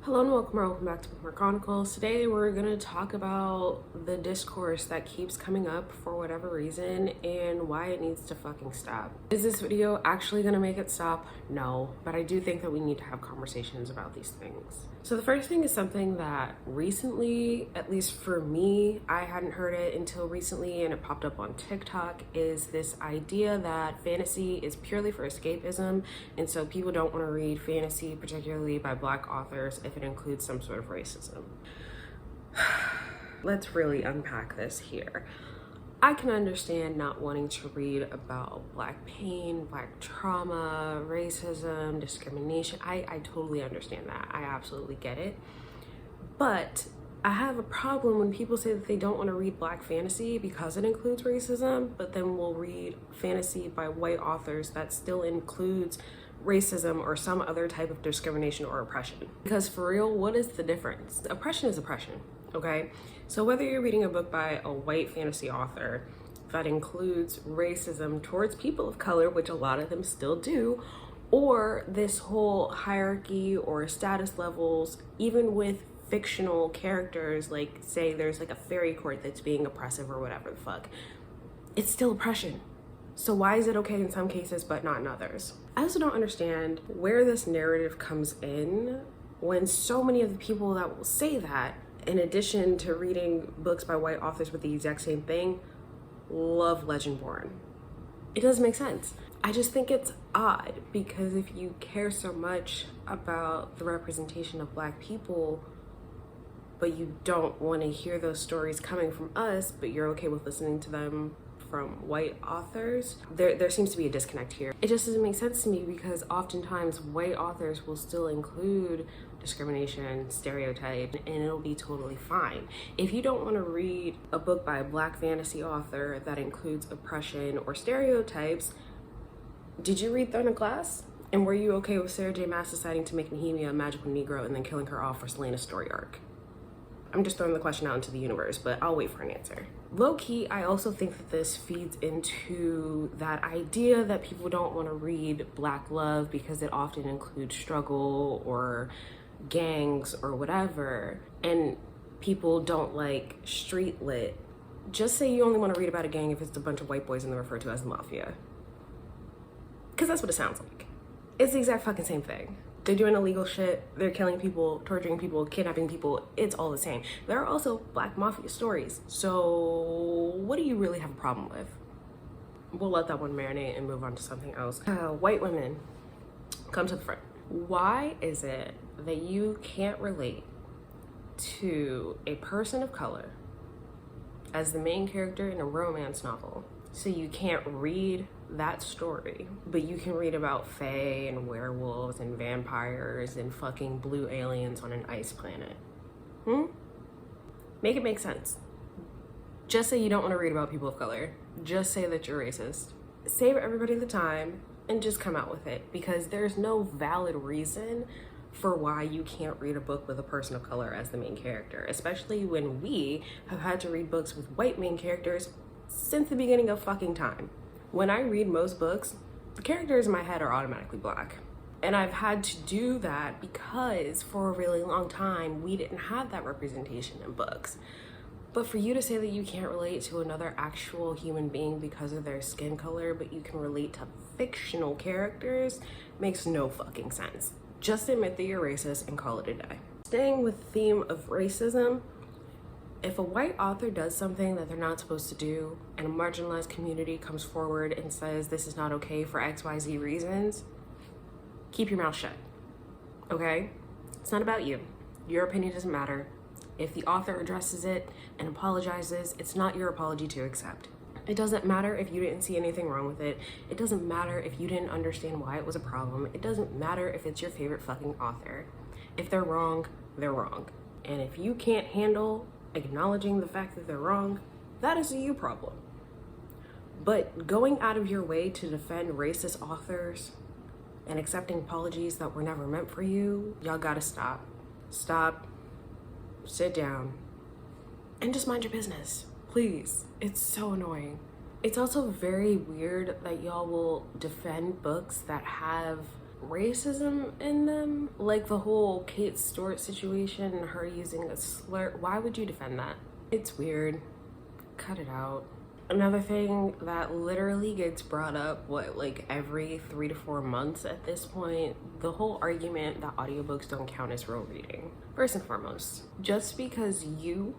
Hello and welcome back to Bookmark Chronicles. Today we're going to talk about the discourse that keeps coming up for whatever reason and why it needs to fucking stop. Is this video actually going to make it stop? No, but I do think that we need to have conversations about these things. So the first thing is something that recently, at least for me, I hadn't heard it until recently and it popped up on TikTok, is this idea that fantasy is purely for escapism, and so people don't want to read fantasy, particularly by Black authors, if it includes some sort of racism. Let's really unpack this here. I can understand not wanting to read about Black pain, Black trauma, racism, discrimination. I totally understand that. I absolutely get it. But I have a problem when people say that they don't want to read Black fantasy because it includes racism, but then we'll read fantasy by white authors that still includes racism or some other type of discrimination or oppression. Because for real, what is the difference? Oppression is oppression, okay? So whether you're reading a book by a white fantasy author that includes racism towards people of color, which a lot of them still do, or this whole hierarchy or status levels, even with fictional characters, like say there's like a fairy court that's being oppressive or whatever the fuck, it's still oppression. So why is it okay in some cases but not in others? I also don't understand where this narrative comes in when so many of the people that will say that, in addition to reading books by white authors with the exact same thing, love Legendborn. It doesn't make sense. I just think it's odd because if you care so much about the representation of Black people, but you don't want to hear those stories coming from us, but you're okay with listening to them from white authors, there seems to be a disconnect here. It just doesn't make sense to me because oftentimes white authors will still include discrimination, stereotype, and it'll be totally fine. If you don't want to read a book by a Black fantasy author that includes oppression or stereotypes, did you read Throne of Glass? And were you okay with Sarah J. Maas deciding to make Nehemia a magical Negro and then killing her off for Selena's story arc? I'm just throwing the question out into the universe, but I'll wait for an answer. Low-key, I also think that this feeds into that idea that people don't want to read Black love because it often includes struggle or gangs or whatever, and people don't like street lit. Just say you only want to read about a gang if it's a bunch of white boys and they're referred to as the mafia. Because that's what it sounds like. It's the exact fucking same thing. They're doing illegal shit, they're killing people, torturing people, kidnapping people, it's all the same. There are also Black mafia stories, so what do you really have a problem with? We'll let that one marinate and move on to something else. White women, come to the front. Why is it that you can't relate to a person of color as the main character in a romance novel? So you can't read that story, but you can read about fae and werewolves and vampires and fucking blue aliens on an ice planet. Make it make sense. Just say you don't want to read about people of color. Just say that you're racist. Save everybody the time and just come out with it, because there's no valid reason for why you can't read a book with a person of color as the main character, especially when we have had to read books with white main characters since the beginning of fucking time. When I read most books, the characters in my head are automatically Black. And I've had to do that because for a really long time, we didn't have that representation in books. But for you to say that you can't relate to another actual human being because of their skin color, but you can relate to fictional characters, makes no fucking sense. Just admit that you're racist and call it a day. Staying with the theme of racism, if a white author does something that they're not supposed to do and a marginalized community comes forward and says this is not okay for XYZ reasons, keep your mouth shut, okay? It's not about you. Your opinion doesn't matter. If the author addresses it and apologizes, it's not your apology to accept. It doesn't matter if you didn't see anything wrong with it. It doesn't matter if you didn't understand why it was a problem. It doesn't matter if it's your favorite fucking author. If they're wrong, they're wrong. And if you can't handle acknowledging the fact that they're wrong, that is a you problem. But going out of your way to defend racist authors and accepting apologies that were never meant for you, y'all gotta stop. Stop, sit down, and just mind your business, please. It's so annoying. It's also very weird that y'all will defend books that have racism in them. Like the whole Kate Stewart situation and her using a slur. Why would you defend that? It's weird. Cut it out. Another thing that literally gets brought up, like every 3 to 4 months at this point, the whole argument that audiobooks don't count as real reading. First and foremost, just because you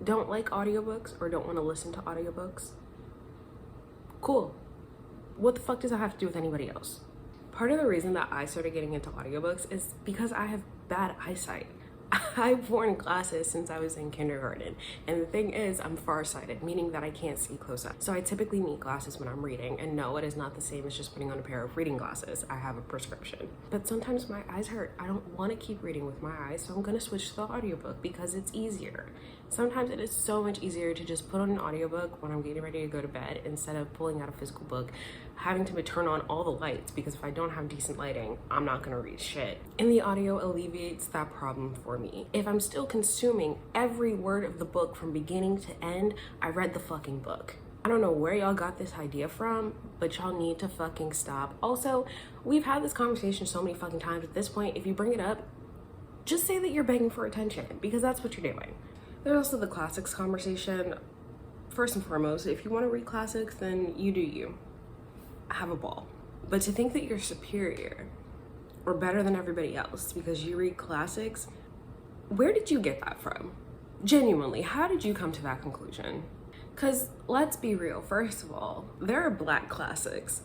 don't like audiobooks or don't want to listen to audiobooks, cool. What the fuck does that have to do with anybody else? Part of the reason that I started getting into audiobooks is because I have bad eyesight. I've worn glasses since I was in kindergarten, and the thing is, I'm farsighted, meaning that I can't see close up. So I typically need glasses when I'm reading, and no, it is not the same as just putting on a pair of reading glasses. I have a prescription. But sometimes my eyes hurt. I don't want to keep reading with my eyes, so I'm gonna switch to the audiobook because it's easier. Sometimes it is so much easier to just put on an audiobook when I'm getting ready to go to bed instead of pulling out a physical book, having to turn on all the lights, because if I don't have decent lighting, I'm not gonna read shit. And the audio alleviates that problem for me. If I'm still consuming every word of the book from beginning to end, I read the fucking book. I don't know where y'all got this idea from, but y'all need to fucking stop. Also, we've had this conversation so many fucking times. At this point, if you bring it up, just say that you're begging for attention, because that's what you're doing. There's also the classics conversation. First and foremost, if you want to read classics, then you do you. Have a ball. But to think that you're superior or better than everybody else because you read classics, where did you get that from? Genuinely, how did you come to that conclusion? Because let's be real, first of all, there are Black classics.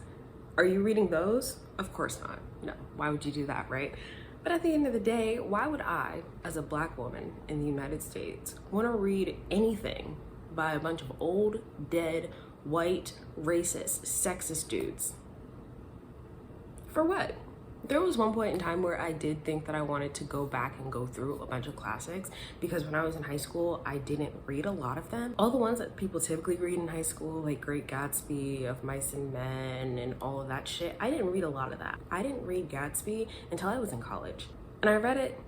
Are you reading those? Of course not. No, why would you do that, right? But at the end of the day, why would I, as a Black woman in the United States, want to read anything by a bunch of old, dead, white, racist, sexist dudes? For what? There was one point in time where I did think that I wanted to go back and go through a bunch of classics, because when I was in high school, I didn't read a lot of them. All the ones that people typically read in high school, like Great Gatsby, Of Mice and Men, and all of that shit, I didn't read a lot of that. I didn't read Gatsby until I was in college. And I read it,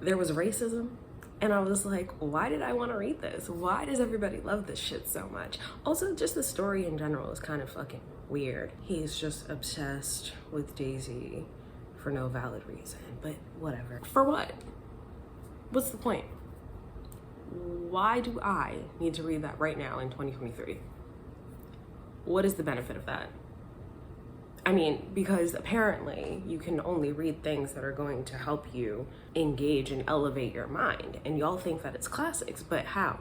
there was racism, and I was like, why did I want to read this? Why does everybody love this shit so much? Also, just the story in general is kind of fucking weird. He's just obsessed with Daisy for no valid reason, but whatever. For what? What's the point? Why do I need to read that right now in 2023? What is the benefit of that? I mean, because apparently you can only read things that are going to help you engage and elevate your mind, and y'all think that it's classics, but how?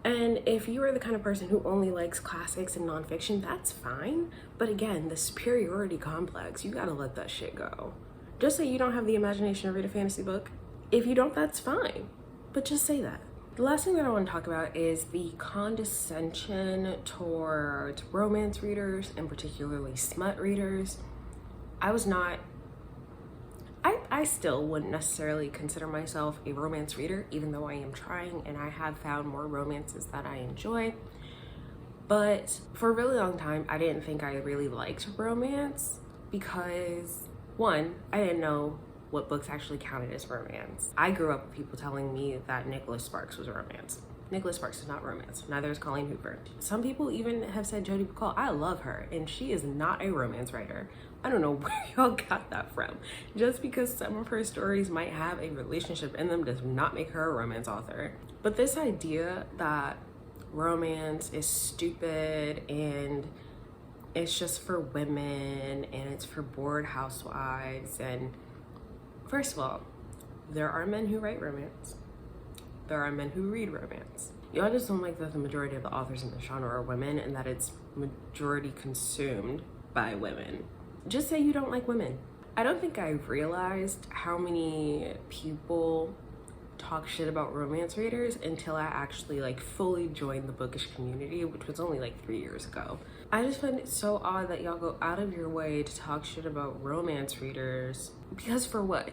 And if you are the kind of person who only likes classics and nonfiction, that's fine. But again, the superiority complex, you gotta let that shit go. Just say you don't have the imagination to read a fantasy book. If you don't, that's fine. But just say that. The last thing that I want to talk about is the condescension towards romance readers, and particularly smut readers. I still wouldn't necessarily consider myself a romance reader, even though I am trying, and I have found more romances that I enjoy. But for a really long time, I didn't think I really liked romance because, one, I didn't know what books actually counted as romance. I grew up with people telling me that Nicholas Sparks was romance. Nicholas Sparks is not romance. Neither is Colleen Hoover. Some people even have said Jodi Picoult. I love her, and she is not a romance writer. I don't know where y'all got that from. Just because some of her stories might have a relationship in them does not make her a romance author. But this idea that romance is stupid and it's just for women and it's for bored housewives, and first of all, there are men who write romance. There are men who read romance. Y'all just don't like that the majority of the authors in the genre are women and that it's majority consumed by women. Just say you don't like women. I don't think I realized how many people talk shit about romance readers until I actually fully joined the Bookish community, which was only 3 years ago. I just find it so odd that y'all go out of your way to talk shit about romance readers, because for what?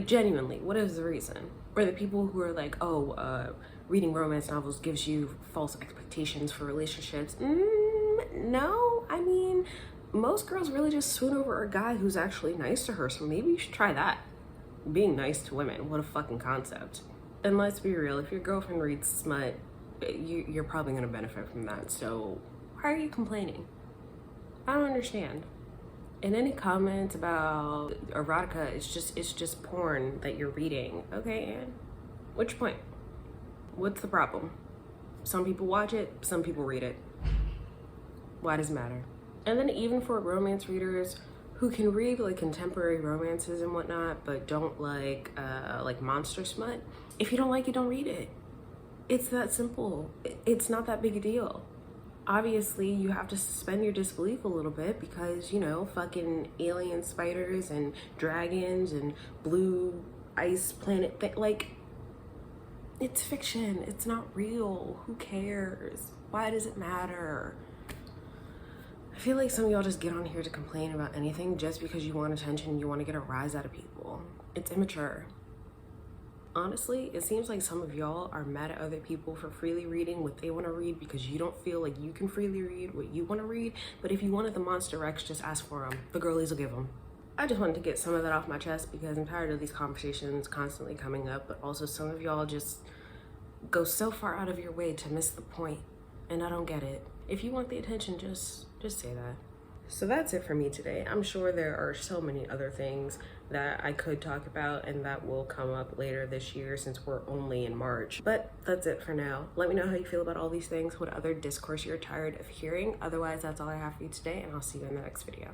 Genuinely, what is the reason? Or the people who are reading romance novels gives you false expectations for relationships. No, I mean, most girls really just swoon over a guy who's actually nice to her, so maybe you should try that. Being nice to women, what a fucking concept. And let's be real, if your girlfriend reads smut, you're probably gonna benefit from that, so why are you complaining? I don't understand. And any comments about erotica, it's just porn that you're reading. Okay, and what's your point? What's the problem? Some people watch it, some people read it. Why does it matter? And then even for romance readers who can read like contemporary romances and whatnot, but don't like monster smut, if you don't like it, don't read it. It's that simple. It's not that big a deal. Obviously, you have to suspend your disbelief a little bit because, you know, fucking alien spiders and dragons and blue ice planet like, it's fiction. It's not real. Who cares? Why does it matter? I feel like some of y'all just get on here to complain about anything just because you want attention, you want to get a rise out of people. It's immature. Honestly, it seems like some of y'all are mad at other people for freely reading what they want to read because you don't feel like you can freely read what you want to read. But if you wanted the Monster Rex, just ask for them. The girlies will give them. I just wanted to get some of that off my chest because I'm tired of these conversations constantly coming up, but also some of y'all just go so far out of your way to miss the point, and I don't get it. If you want the attention, just say that. So that's it for me today. I'm sure there are so many other things that I could talk about and that will come up later this year since we're only in March. But that's it for now. Let me know how you feel about all these things, what other discourse you're tired of hearing. Otherwise, that's all I have for you today, and I'll see you in the next video.